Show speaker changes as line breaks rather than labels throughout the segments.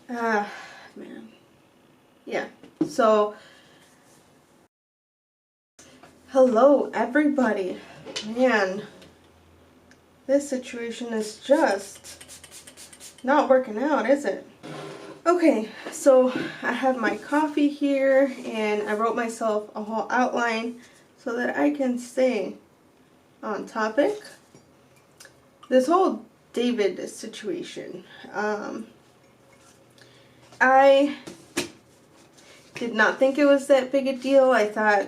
Man. Yeah. So, hello everybody. Man, this situation is just not working out, is it? Okay, so I have my coffee here and I wrote myself a whole outline so that I can stay on topic. This whole David situation, I did not think it was that big a deal. I thought,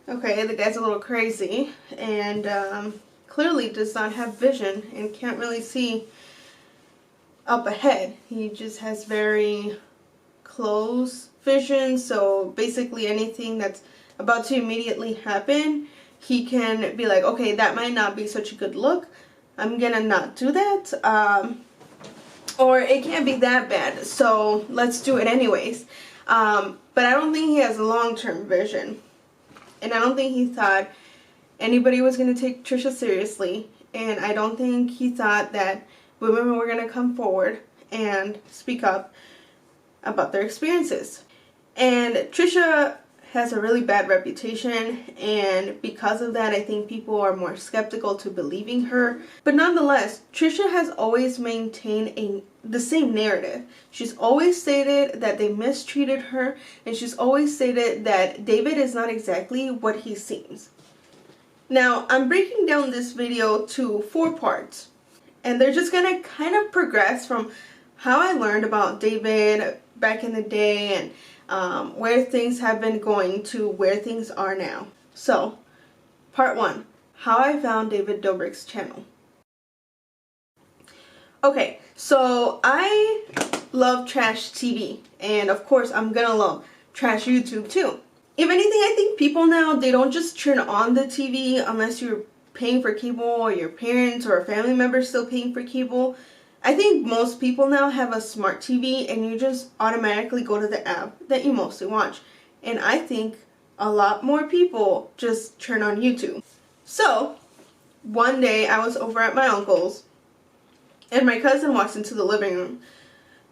okay, the guy's a little crazy and clearly does not have vision and can't really see up ahead. He just has very close vision, so basically anything that's about to immediately happen, he can be like, okay, that might not be such a good look, I'm gonna not do that, or it can't be that bad, so let's do it anyways. But I don't think he has long-term vision, and I don't think he thought anybody was gonna take Trisha seriously, and I don't think he thought that women were going to come forward and speak up about their experiences. And Trisha has a really bad reputation, and because of that I think people are more skeptical to believing her. But nonetheless, Trisha has always maintained the same narrative. She's always stated that they mistreated her, and she's always stated that David is not exactly what he seems. Now, I'm breaking down this video to 4 parts. And they're just going to kind of progress from how I learned about David back in the day and where things have been going to where things are now. So, part 1. How I found David Dobrik's channel. Okay, so I love trash TV. And of course, I'm going to love trash YouTube too. If anything, I think people now, they don't just turn on the TV unless you're paying for cable or your parents or a family member still paying for cable. I think most people now have a smart TV and you just automatically go to the app that you mostly watch. And I think a lot more people just turn on YouTube. So one day I was over at my uncle's and my cousin walks into the living room,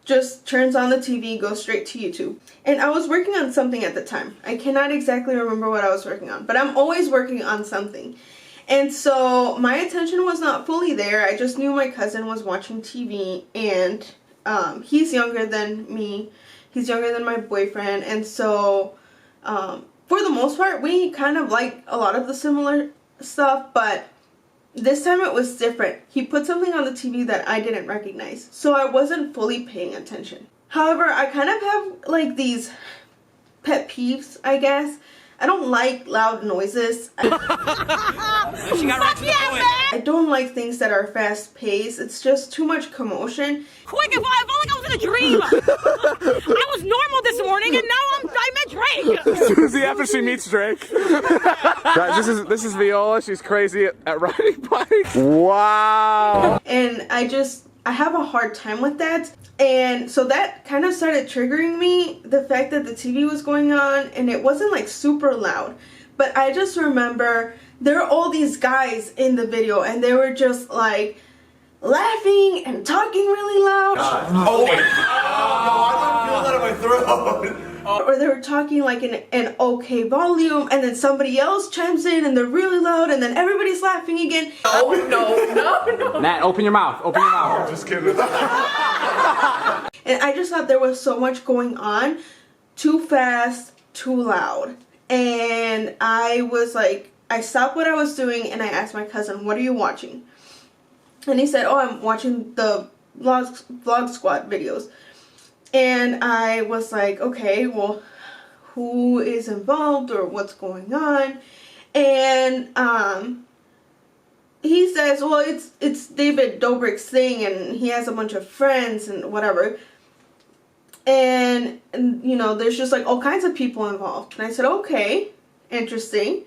just turns on the TV, goes straight to YouTube. And I was working on something at the time. I cannot exactly remember what I was working on, but I'm always working on something. And so my attention was not fully there. I just knew my cousin was watching TV, and he's younger than me. He's younger than my boyfriend. And so for the most part, we kind of like a lot of the similar stuff, but this time it was different. He put something on the TV that I didn't recognize, so I wasn't fully paying attention. However, I kind of have like these pet peeves, I guess. I don't like loud noises. I don't like things that are fast paced. It's just too much commotion.
Quick, I felt like I was in a dream. I was normal this morning and now I met Drake.
Susie after she meets Drake. Guys, this is Viola. She's crazy at riding bikes. Wow.
And I have a hard time with that. And so that kind of started triggering me, the fact that the TV was going on and it wasn't like super loud. But I just remember there were all these guys in the video and they were just like laughing and talking really loud.
Oh my God. No, I don't feel that in my throat.
Or they were talking like in an okay volume, and then somebody else chimes in and they're really loud, and then everybody's laughing again. Oh no.
Matt, open your mouth. Open your mouth.
I'm just kidding.
And I just thought there was so much going on, too fast, too loud. And I was like, I stopped what I was doing and I asked my cousin, what are you watching? And he said, oh, I'm watching the vlog squad videos. And I was like, okay, well, who is involved or what's going on? And he says, well, it's David Dobrik's thing and he has a bunch of friends and whatever. And you know, there's just like all kinds of people involved. And I said, okay, interesting.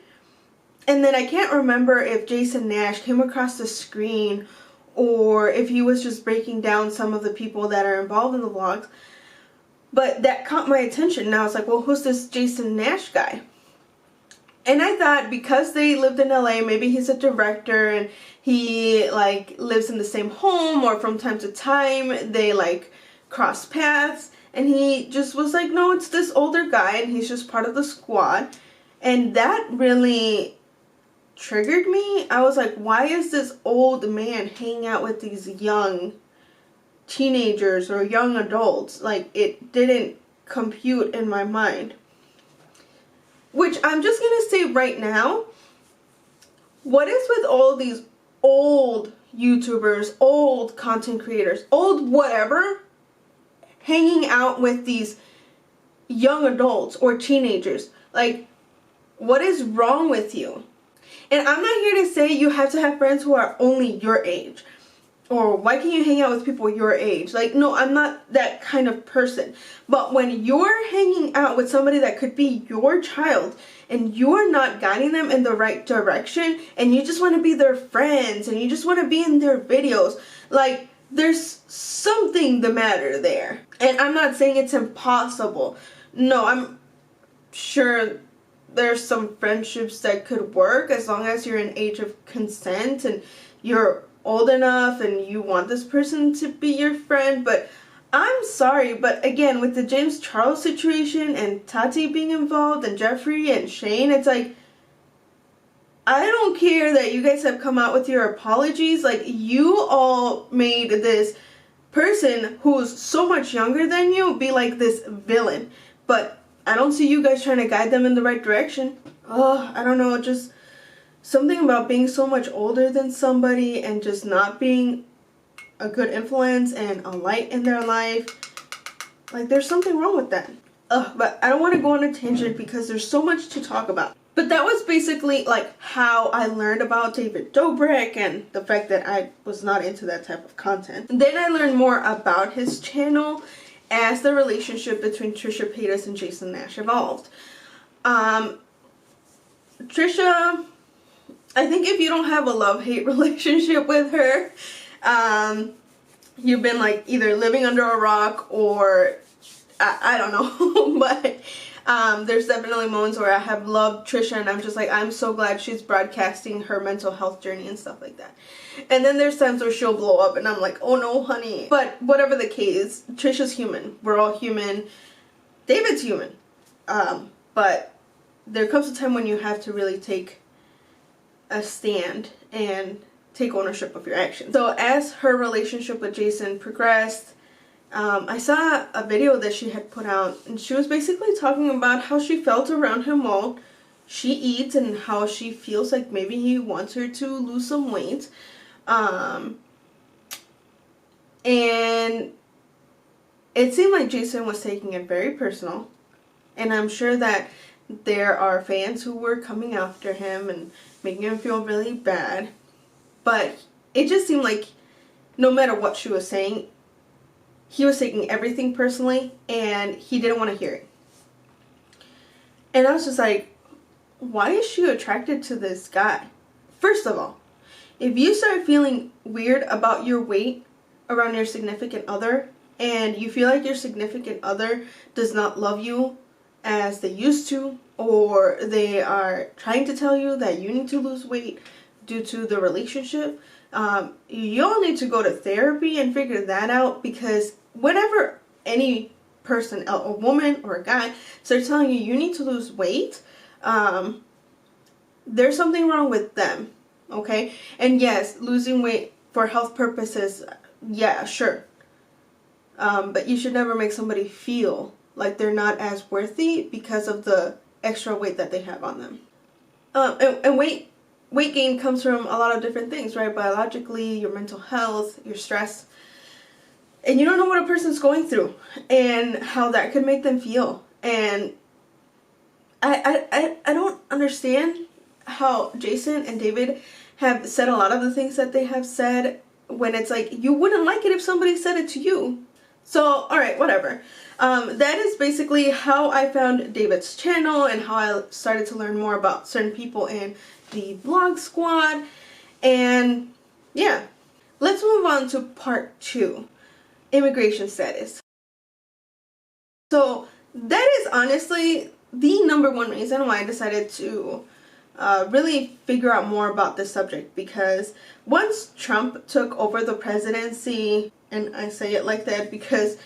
And then I can't remember if Jason Nash came across the screen or if he was just breaking down some of the people that are involved in the vlogs. But that caught my attention, and I was like, well, who's this Jason Nash guy? And I thought because they lived in LA, maybe he's a director and he like lives in the same home, or from time to time they like crossed paths, and he just was like, no, it's this older guy and he's just part of the squad. And that really triggered me. I was like, why is this old man hanging out with these young teenagers or young adults? Like, it didn't compute in my mind. Which I'm just gonna say right now, what is with all these old YouTubers, old content creators, old whatever, hanging out with these young adults or teenagers? Like, what is wrong with you? And I'm not here to say you have to have friends who are only your age. Or why can't you hang out with people your age? Like, no, I'm not that kind of person. But when you're hanging out with somebody that could be your child and you're not guiding them in the right direction and you just want to be their friends and you just want to be in their videos, like, there's something the matter there. And I'm not saying it's impossible. No, I'm sure there's some friendships that could work as long as you're in age of consent and you're old enough and you want this person to be your friend. But I'm sorry, but again, with the James Charles situation and Tati being involved and Jeffrey and Shane, it's like, I don't care that you guys have come out with your apologies. Like, you all made this person who's so much younger than you be like this villain. But I don't see you guys trying to guide them in the right direction. Oh, I don't know, just something about being so much older than somebody and just not being a good influence and a light in their life. Like, there's something wrong with that. But I don't want to go on a tangent because there's so much to talk about. But that was basically like how I learned about David Dobrik and the fact that I was not into that type of content. And then I learned more about his channel as the relationship between Trisha Paytas and Jason Nash evolved. Trisha, I think if you don't have a love-hate relationship with her, you've been like either living under a rock or I don't know. But there's definitely moments where I have loved Trisha and I'm just like, I'm so glad she's broadcasting her mental health journey and stuff like that. And then there's times where she'll blow up and I'm like, oh no, honey. But whatever the case, Trisha's human. We're all human. David's human. But there comes a time when you have to really take a stand and take ownership of your actions. So as her relationship with Jason progressed, I saw a video that she had put out and she was basically talking about how she felt around him while she eats and how she feels like maybe he wants her to lose some weight. And it seemed like Jason was taking it very personal, and I'm sure that there are fans who were coming after him and making him feel really bad, but it just seemed like no matter what she was saying, he was taking everything personally and he didn't want to hear it. And I was just like, why is she attracted to this guy? First of all, if you start feeling weird about your weight around your significant other and you feel like your significant other does not love you as they used to, or they are trying to tell you that you need to lose weight due to the relationship, you all need to go to therapy and figure that out, because whenever any person, a woman or a guy, starts telling you need to lose weight, there's something wrong with them, okay? And yes, losing weight for health purposes, yeah, sure. But you should never make somebody feel like they're not as worthy because of the extra weight that they have on them. And weight gain comes from a lot of different things, right? Biologically, your mental health, your stress. And you don't know what a person's going through and how that could make them feel. And I don't understand how Jason and David have said a lot of the things that they have said when it's like, you wouldn't like it if somebody said it to you. So, alright, whatever. That is basically how I found David's channel and how I started to learn more about certain people in the vlog squad. And yeah, let's move on to part 2, immigration status. So that is honestly the number one reason why I decided to really figure out more about this subject, because once Trump took over the presidency, and I say it like that because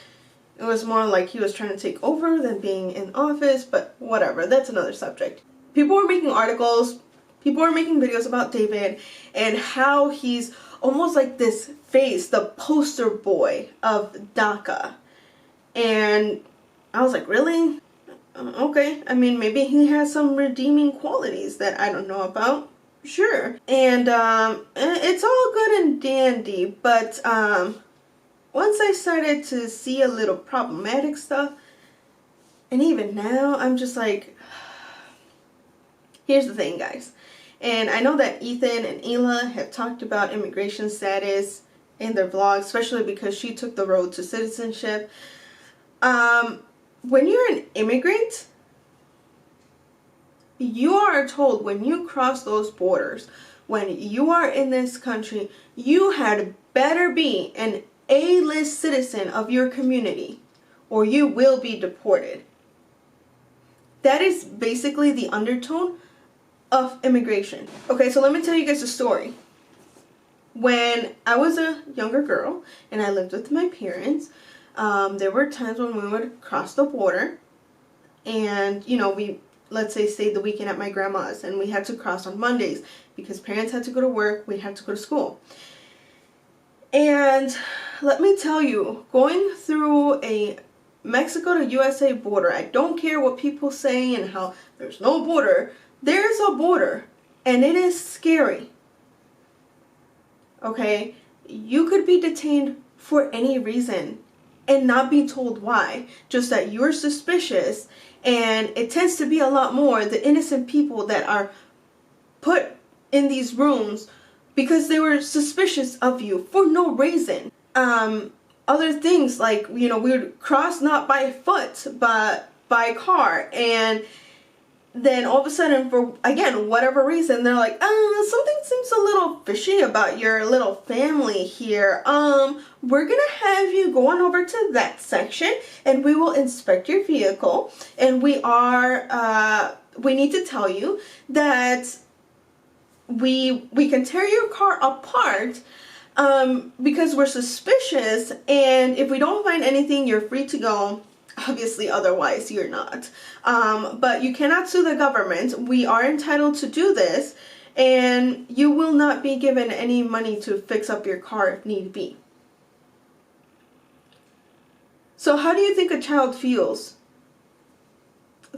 It was more like he was trying to take over than being in office, but whatever, that's another subject. People were making articles, people were making videos about David and how he's almost like this face, the poster boy of DACA. And I was like, really? Okay. I mean, maybe he has some redeeming qualities that I don't know about. Sure. And it's all good and dandy, but once I started to see a little problematic stuff, and even now, I'm just like, here's the thing, guys. And I know that Ethan and Ela have talked about immigration status in their vlogs, especially because she took the road to citizenship. When you're an immigrant, you are told when you cross those borders, when you are in this country, you had better be an A-list citizen of your community or you will be deported. That is basically the undertone of immigration. Okay, so let me tell you guys a story. When I was a younger girl and I lived with my parents, there were times when we would cross the border and, you know, we, let's say, stayed the weekend at my grandma's and we had to cross on Mondays because parents had to go to work, we had to go to school. And let me tell you, going through a Mexico to USA border, I don't care what people say and how there's no border, there's a border and it is scary. Okay, you could be detained for any reason and not be told why, just that you're suspicious. And it tends to be a lot more the innocent people that are put in these rooms because they were suspicious of you for no reason. Other things like, you know, we would cross not by foot but by car, and then all of a sudden, for again whatever reason, they're like, something seems a little fishy about your little family here. We're gonna have you go on over to that section and we will inspect your vehicle, and we need to tell you that we can tear your car apart because we're suspicious, and if we don't find anything, you're free to go. Obviously, otherwise you're not. But you cannot sue the government. We are entitled to do this, and you will not be given any money to fix up your car if need be. So how do you think a child feels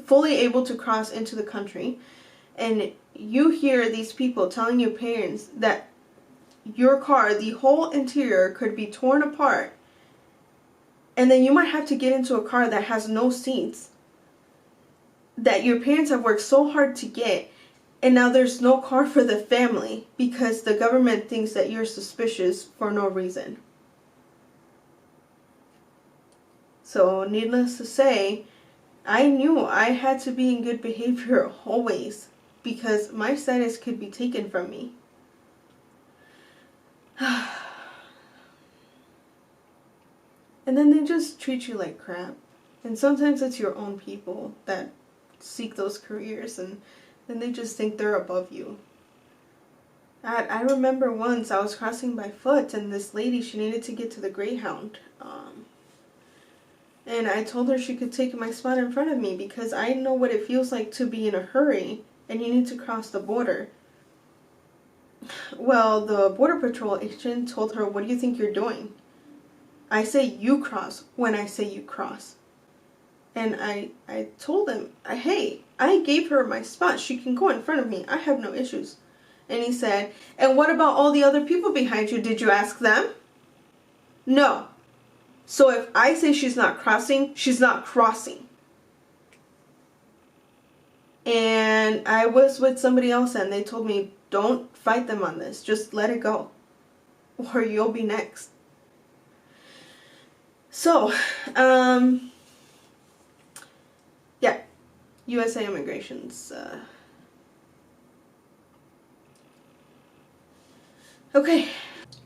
fully able to cross into the country, and you hear these people telling your parents that your car, the whole interior, could be torn apart, and then you might have to get into a car that has no seats that your parents have worked so hard to get, and now there's no car for the family because the government thinks that you're suspicious for no reason. So needless to say, I knew I had to be in good behavior always because my status could be taken from me. And then they just treat you like crap. And sometimes it's your own people that seek those careers, and then they just think they're above you. I remember once I was crossing by foot, and this lady, she needed to get to the Greyhound. And I told her she could take my spot in front of me because I know what it feels like to be in a hurry and you need to cross the border. Well, the Border Patrol agent told her, "What do you think you're doing? I say you cross when I say you cross." And I told him, "Hey, I gave her my spot. She can go in front of me. I have no issues." And he said, "And what about all the other people behind you? Did you ask them?" No. So if I say she's not crossing, she's not crossing. And I was with somebody else and they told me, "Don't fight them on this. Just let it go. Or you'll be next." So, yeah, USA immigration's, okay.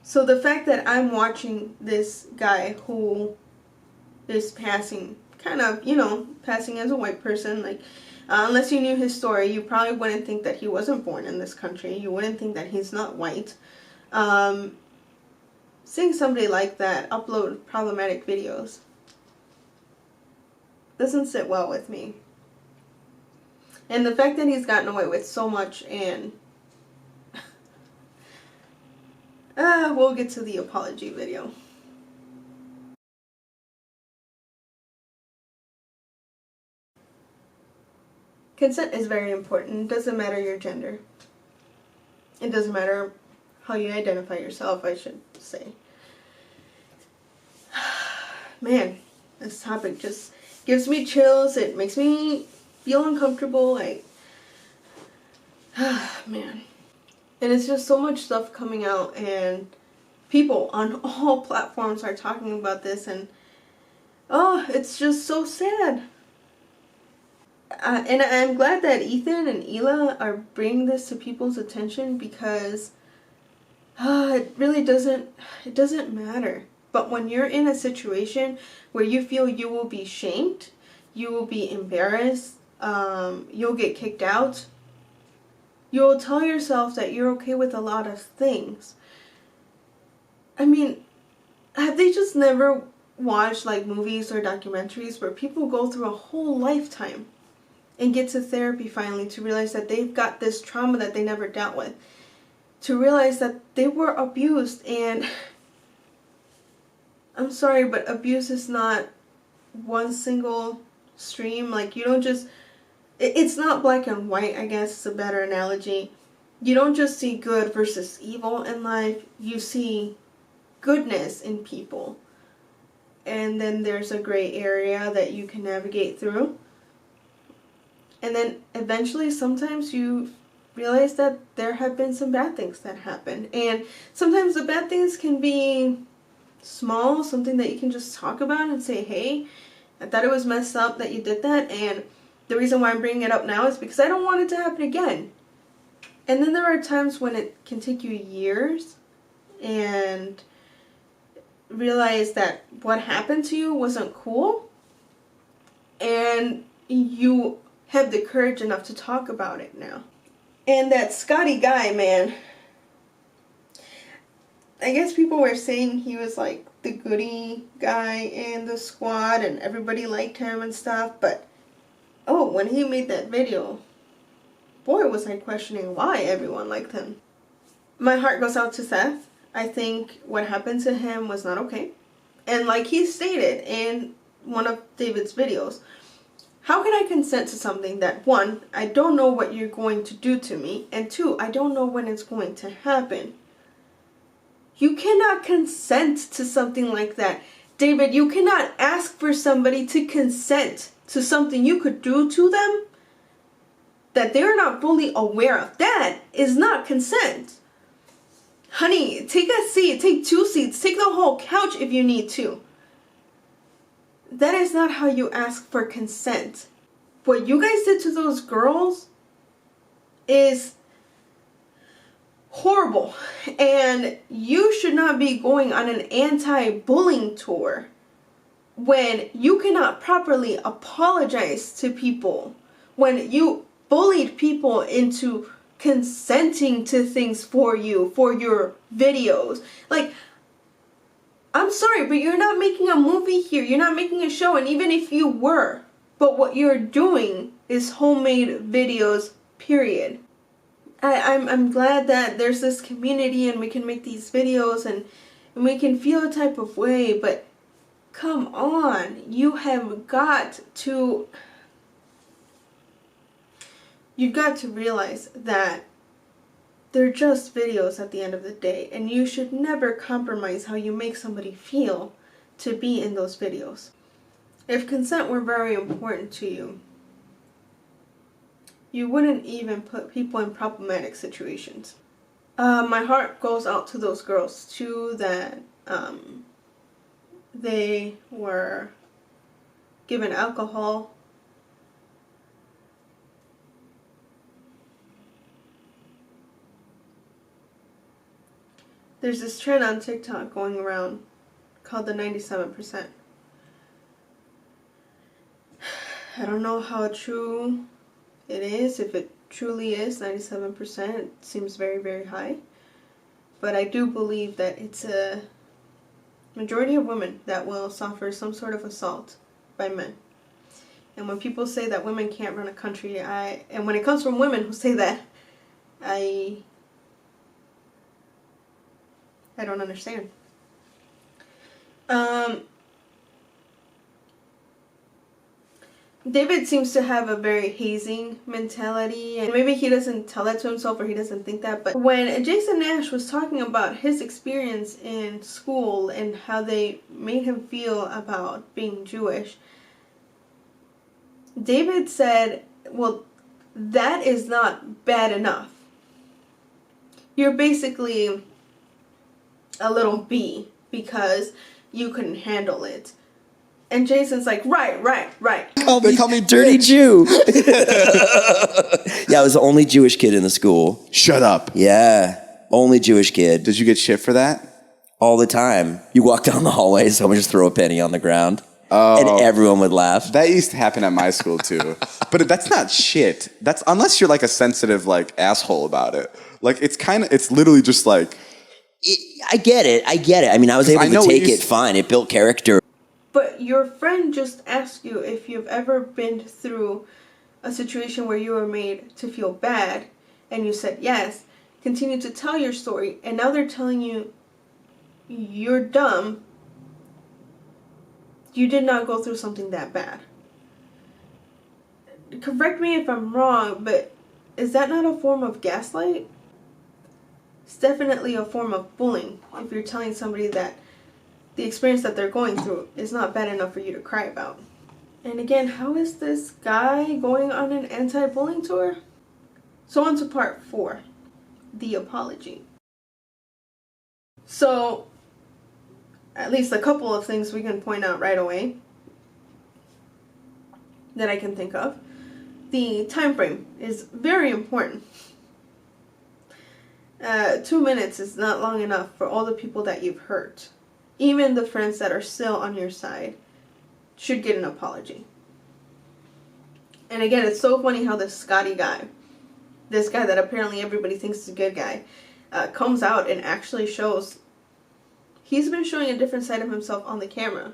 So the fact that I'm watching this guy who is passing, kind of, you know, passing as a white person, like, unless you knew his story, you probably wouldn't think that he wasn't born in this country. You wouldn't think that he's not white. Seeing somebody like that upload problematic videos, doesn't sit well with me. And the fact that he's gotten away with so much, and we'll get to the apology video. Consent is very important. It doesn't matter your gender. It doesn't matter how you identify yourself, I should say. Man, this topic just gives me chills. It makes me feel uncomfortable. Like, man. And it's just so much stuff coming out, and people on all platforms are talking about this, and oh, it's just so sad. And I'm glad that Ethan and Hila are bringing this to people's attention, because it really doesn't matter. But when you're in a situation where you feel you will be shamed, you will be embarrassed, you'll get kicked out, you'll tell yourself that you're okay with a lot of things. I mean, have they just never watched like movies or documentaries where people go through a whole lifetime and get to therapy finally to realize that they've got this trauma that they never dealt with, to realize that they were abused? And I'm sorry, but abuse is not one single stream. Like, you don't just, it's not black and white, I guess is a better analogy. You don't just see good versus evil in life. You see goodness in people. And then there's a gray area that you can navigate through. And then eventually sometimes you realize that there have been some bad things that happen. And sometimes the bad things can be small, something that you can just talk about and say, hey, I thought it was messed up that you did that, and the reason why I'm bringing it up now is because I don't want it to happen again. And then there are times when it can take you years and realize that what happened to you wasn't cool, and you have the courage enough to talk about it now. And that Scotty guy, man, I guess people were saying he was like the goody guy in the squad and everybody liked him and stuff, but oh, when he made that video, boy, was I questioning why everyone liked him. My heart goes out to Seth. I think what happened to him was not okay. And like he stated in one of David's videos, how can I consent to something that, one, I don't know what you're going to do to me, and two, I don't know when it's going to happen? You cannot consent to something like that. David, you cannot ask for somebody to consent to something you could do to them that they're not fully aware of. That is not consent. Honey, take a seat, take 2 seats, take the whole couch if you need to. That is not how you ask for consent. What you guys did to those girls is horrible. And you should not be going on an anti-bullying tour when you cannot properly apologize to people, when you bullied people into consenting to things for you, for your videos. Like, I'm sorry, but you're not making a movie here. You're not making a show. And even if you were, but what you're doing is homemade videos, period. I'm glad that there's this community and we can make these videos and we can feel a type of way, but come on, you've got to realize that they're just videos at the end of the day, and you should never compromise how you make somebody feel to be in those videos. If consent were very important to you, you wouldn't even put people in problematic situations. My heart goes out to those girls too, that they were given alcohol. There's this trend on TikTok going around called the 97%. I don't know how true it is. If it truly is 97%, it seems very, very high. But I do believe that it's a majority of women that will suffer some sort of assault by men. And when people say that women can't run a country, and when it comes from women who say that, I don't understand. David seems to have a very hazing mentality, and maybe he doesn't tell that to himself, or he doesn't think that, but when Jason Nash was talking about his experience in school and how they made him feel about being Jewish, David said, well, that is not bad enough. You're basically a little B because you couldn't handle it. And Jason's like, right.
They call me dirty Jew. Yeah, I was the only Jewish kid in the school.
Shut up.
Yeah, only Jewish kid.
Did you get shit for that?
All the time. You walk down the hallway, someone just throw a penny on the ground.
Oh.
And everyone would laugh.
That used to happen at my school too. But that's not shit. That's unless you're like a sensitive like asshole about it. Like it's literally just like
I get it. I mean, I was able to take it fine. It built character.
But your friend just asked you if you've ever been through a situation where you were made to feel bad, and you said yes. Continue to tell your story, and now they're telling you you're dumb. You did not go through something that bad. Correct me if I'm wrong, but is that not a form of gaslight? It's definitely a form of bullying if you're telling somebody that the experience that they're going through is not bad enough for you to cry about. And again, how is this guy going on an anti-bullying tour? So on to part 4, the apology. So, at least a couple of things we can point out right away that I can think of. The time frame is very important. 2 minutes is not long enough for all the people that you've hurt. Even the friends that are still on your side should get an apology. And again, it's so funny how this Scotty guy, this guy that apparently everybody thinks is a good guy, comes out and actually shows he's been showing a different side of himself on the camera.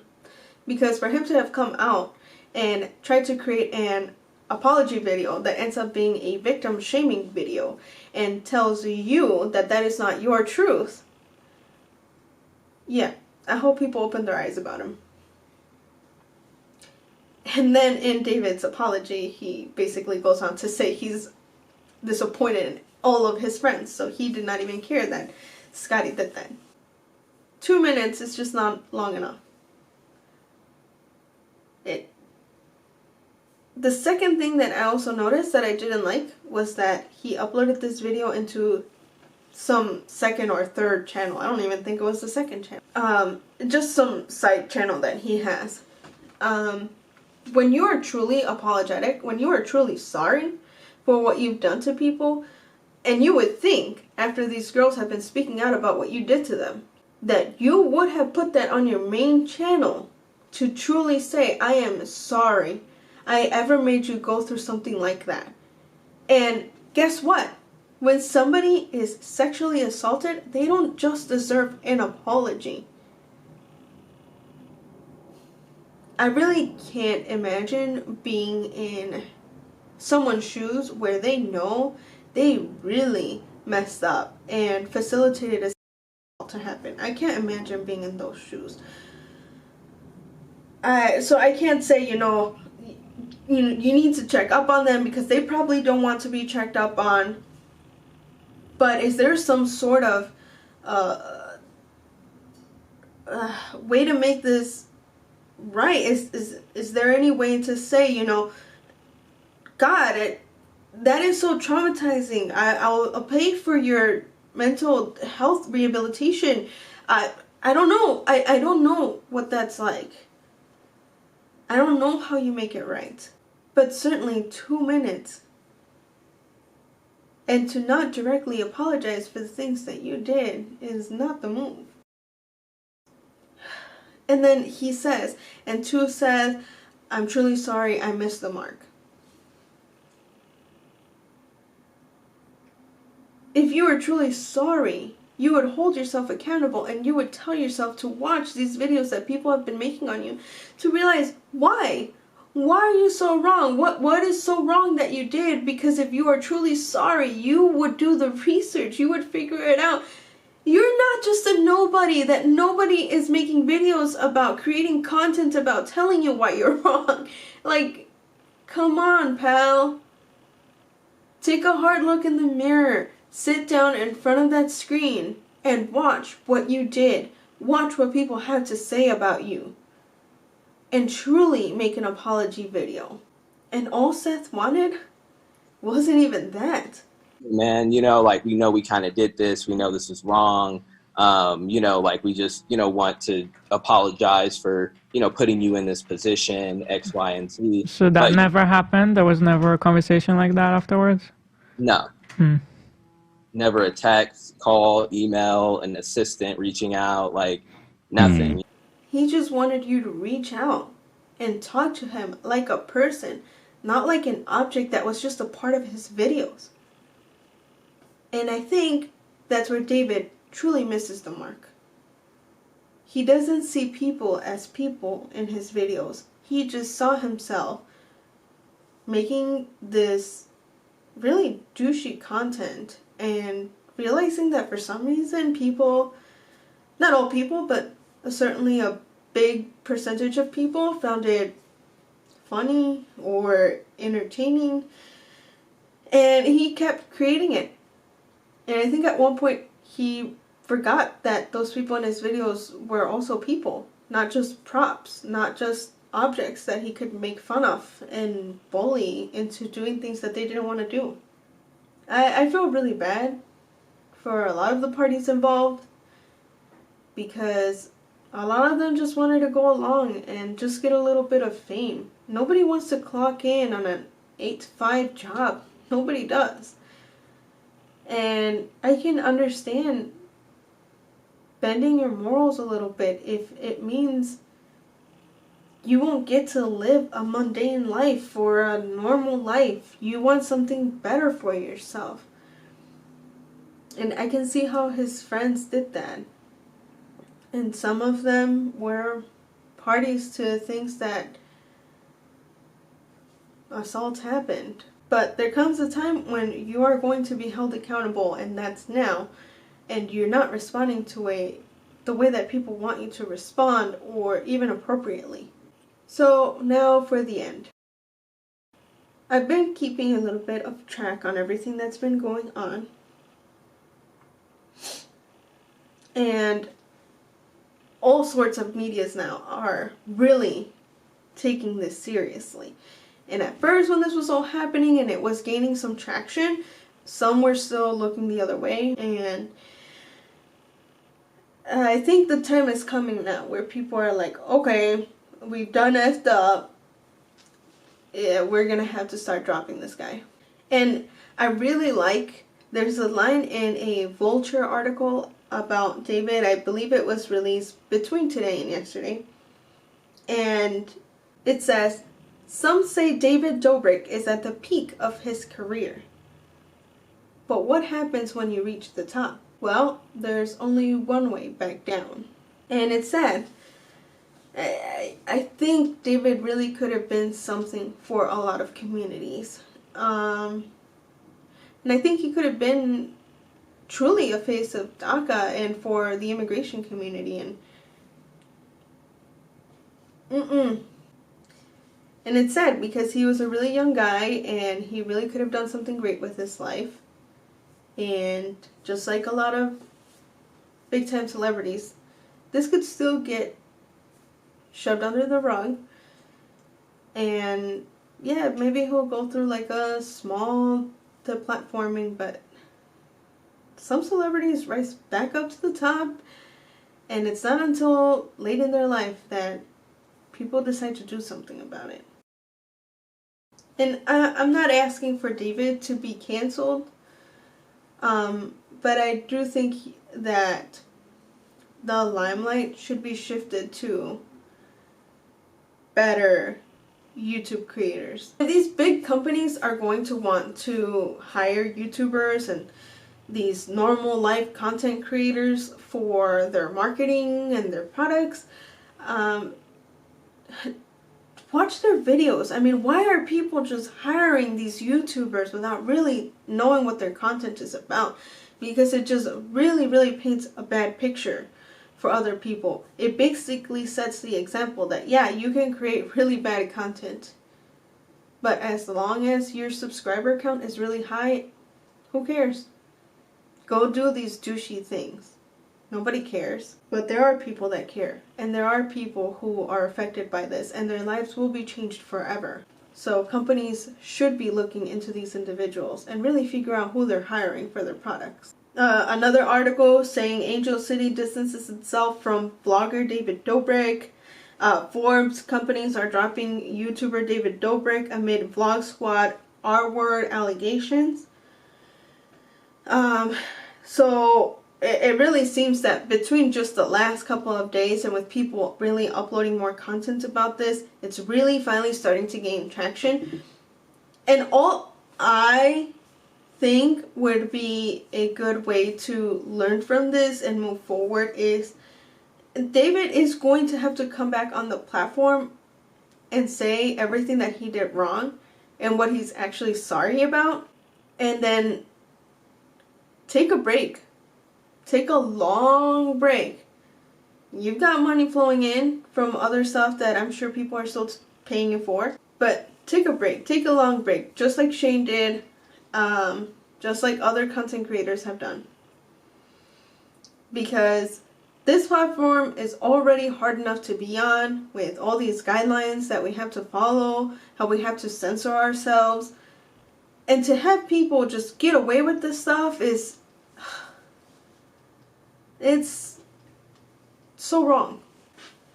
Because for him to have come out and tried to create an apology video that ends up being a victim shaming video and tells you that that is not your truth, yeah, I hope people open their eyes about him. And then in David's apology, he basically goes on to say he's disappointed in all of his friends, so he did not even care that Scotty did that. 2 minutes is just not long enough. The second thing that I also noticed that I didn't like was that he uploaded this video into some second or third channel. I don't even think it was the second channel. Just some side channel that he has. When you are truly apologetic, when you are truly sorry for what you've done to people, and you would think after these girls have been speaking out about what you did to them, that you would have put that on your main channel to truly say, I am sorry I ever made you go through something like that. And guess what? When somebody is sexually assaulted, they don't just deserve an apology. I really can't imagine being in someone's shoes where they know they really messed up and facilitated a to happen. I can't imagine being in those shoes. So I can't say, you need to check up on them because they probably don't want to be checked up on. But is there some sort of way to make this right? Is there any way to say, God, that is so traumatizing. I'll pay for your mental health rehabilitation. I don't know. I don't know what that's like. I don't know how you make it right. But certainly 2 minutes. And to not directly apologize for the things that you did is not the move. And then he says, and 2 says, I'm truly sorry, I missed the mark. If you were truly sorry, you would hold yourself accountable and you would tell yourself to watch these videos that people have been making on you to realize why. Why are you so wrong? What is so wrong that you did? Because if you are truly sorry, you would do the research. You would figure it out. You're not just a nobody that nobody is making videos about, creating content about, telling you why you're wrong. Like, come on, pal. Take a hard look in the mirror. Sit down in front of that screen and watch what you did. Watch what people had to say about you. And truly make an apology video. And all Seth wanted wasn't even that.
Man, like, we know we kind of did this. We know this is wrong. Like, we just, want to apologize for, putting you in this position, X, Y, and Z.
So that never happened? There was never a conversation like that afterwards?
No. Never a text, call, email, an assistant reaching out, like, nothing.
He just wanted you to reach out and talk to him like a person, not like an object that was just a part of his videos. And I think that's where David truly misses the mark. He doesn't see people as people in his videos. He just saw himself making this really douchey content and realizing that for some reason people, not all people, but certainly a big percentage of people found it funny or entertaining, and he kept creating it. And I think at one point he forgot that those people in his videos were also people, not just props, not just objects that he could make fun of and bully into doing things that they didn't want to do. I feel really bad for a lot of the parties involved, because a lot of them just wanted to go along and just get a little bit of fame. Nobody wants to clock in on an 8-to-5 job. Nobody does. And I can understand bending your morals a little bit if it means you won't get to live a mundane life or a normal life. You want something better for yourself. And I can see how his friends did that. And some of them were parties to things that assaults happened. But there comes a time when you are going to be held accountable, and that's now. And you're not responding to the way that people want you to respond, or even appropriately. So now for the end. I've been keeping a little bit of track on everything that's been going on. And all sorts of medias now are really taking this seriously. And at first, when this was all happening and it was gaining some traction, some were still looking the other way. And I think the time is coming now where people are like, okay, we've done effed up. Yeah, we're gonna have to start dropping this guy. And I really like, there's a line in a Vulture article about David. I believe it was released between today and yesterday. And it says, some say David Dobrik is at the peak of his career. But what happens when you reach the top? Well, there's only one way back down. And it's sad. I think David really could have been something for a lot of communities. And I think he could have been truly a face of DACA and for the immigration community. And it's sad because he was a really young guy and he really could have done something great with his life. And just like a lot of big time celebrities, this could still get shoved under the rug. And yeah, maybe he'll go through like a small deplatforming, but some celebrities rise back up to the top, and it's not until late in their life that people decide to do something about it. And I'm not asking for David to be canceled, but I do think that the limelight should be shifted to better YouTube creators. These big companies are going to want to hire YouTubers and these normal life content creators for their marketing and their products. watch their videos. I mean, why are people just hiring these YouTubers without really knowing what their content is about? Because it just really, really paints a bad picture for other people. It basically sets the example that, yeah, you can create really bad content, but as long as your subscriber count is really high, who cares? Go do these douchey things. Nobody cares. But there are people that care. And there are people who are affected by this. And their lives will be changed forever. So companies should be looking into these individuals and really figure out who they're hiring for their products. Another article saying Angel City distances itself from blogger David Dobrik. Forbes companies are dropping YouTuber David Dobrik amid Vlog Squad R-word allegations. So it really seems that between just the last couple of days and with people really uploading more content about this, it's really finally starting to gain traction. And all I think would be a good way to learn from this and move forward is David is going to have to come back on the platform and say everything that he did wrong and what he's actually sorry about, and then take a break. Take a long break. You've got money flowing in from other stuff that I'm sure people are still paying you for, but take a break. Take a long break, just like Shane did, just like other content creators have done. Because this platform is already hard enough to be on with all these guidelines that we have to follow, how we have to censor ourselves. And to have people just get away with this stuff is, it's so wrong.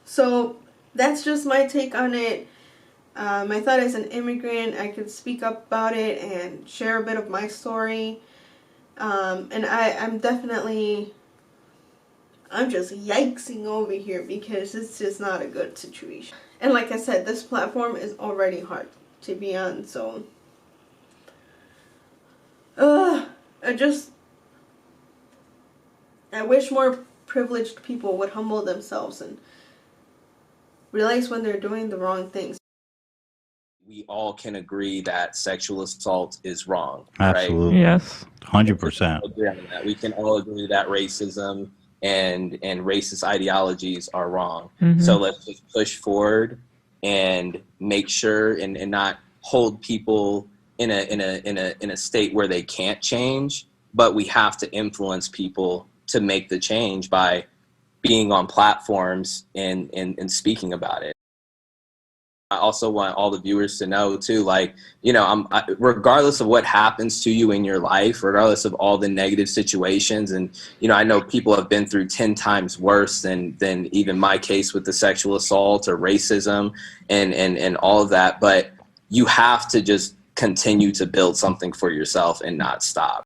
So that's just my take on it. I thought as an immigrant I could speak up about it and share a bit of my story. And I'm just yikesing over here because it's just not a good situation. And like I said, this platform is already hard to be on, so I wish more privileged people would humble themselves and realize when they're doing the wrong things.
We all can agree that sexual assault is wrong.
Absolutely.
Right?
Yes.
100%.
We can all agree that racism and racist ideologies are wrong.
Mm-hmm.
So let's just push forward and make sure and not hold people in a state where they can't change, but we have to influence people to make the change by being on platforms and speaking about it. I also want all the viewers to know too, like, you know, regardless of what happens to you in your life, regardless of all the negative situations, and, you know, I know people have been through 10 times worse than even my case with the sexual assault or racism and all of that, but you have to just continue to build something for yourself and not stop.